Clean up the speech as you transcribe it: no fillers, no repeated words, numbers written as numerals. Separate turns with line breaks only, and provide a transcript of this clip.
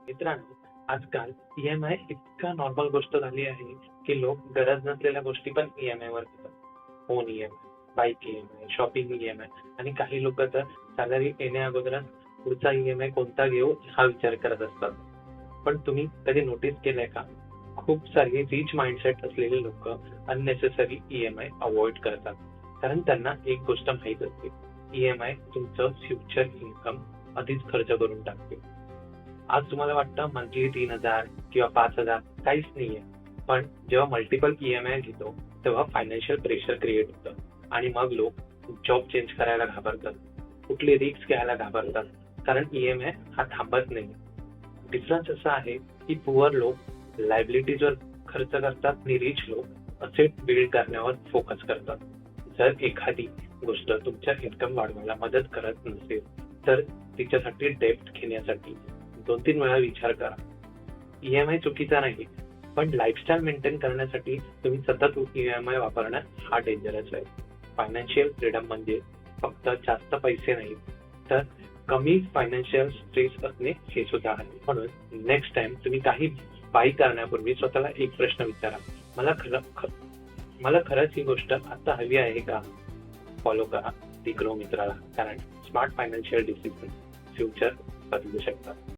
मित्रांनो, आजकाल ई-एम-आय इतका नॉर्मल गोष्ट झाली आहे, की लोक गरज नसलेल्या गोष्टी पण ई-एम-आय वर घेतात. Phone EMI, bike EMI, shopping EMI आणि काही लोक तर सॅलरी येण्या अगोदरच पुढचा ई-एम-आय कोणता घेऊ हा विचार करत असतात. पण तुम्ही कधी नोटीस केलंय का? खूप सारी रिच माइंडसेट असलेले लोक अननेसेसरी ई-एम-आय अवॉइड करतात. कारण त्यांना एक गोष्ट माहीत असते, ई-एम-आय तुमचं फ्युचर इन्कम आधीच खर्च करून टाकते. आज तुम्हाला वाटतं मंथली 3,000 किंवा 5,000 काहीच नाहीये. पण जेव्हा मल्टिपल ई-एम-आय घेतो तेव्हा फायनान्शियल प्रेशर क्रिएट होतं आणि मग लोक जॉब चेंज करायला घाबरतात, कुठली रिस्क घ्यायला घाबरतात, कारण ई-एम-आय हा थांबत नाही. डिफरन्स असा आहे की पुअर लोक लायबिलिटीजवर खर्च करतात आणि रिच लोक असेट बिल्ड करण्यावर फोकस करतात. जर एखादी गोष्ट तुमच्या इन्कम वाढवायला मदत करत नसेल तर तिच्यासाठी डेब्ट घेण्यासाठी 2-3 वेळा विचार करा. ई-एम-आय चुकीचा नाही, पण लाईफस्टाईल मेंटेन करण्यासाठी तुम्ही सतत ई-एम-आय वापरणं हा डेंजरस आहे. फायनान्शियल फ्रीडम म्हणजे फक्त जास्त पैसे नाही, तर कमी फायनान्शियल स्ट्रेस असणे हे सुद्धा आहे. म्हणून नेक्स्ट टाइम तुम्ही काही बाय करण्यापूर्वी स्वतःला एक प्रश्न विचारा, मला खरंच ही गोष्ट आता हवी आहे का? फॉलो करा ती ग्रो मित्राला, कारण स्मार्ट फायनान्शियल डिसिजन फ्युचर बदलू शकतात.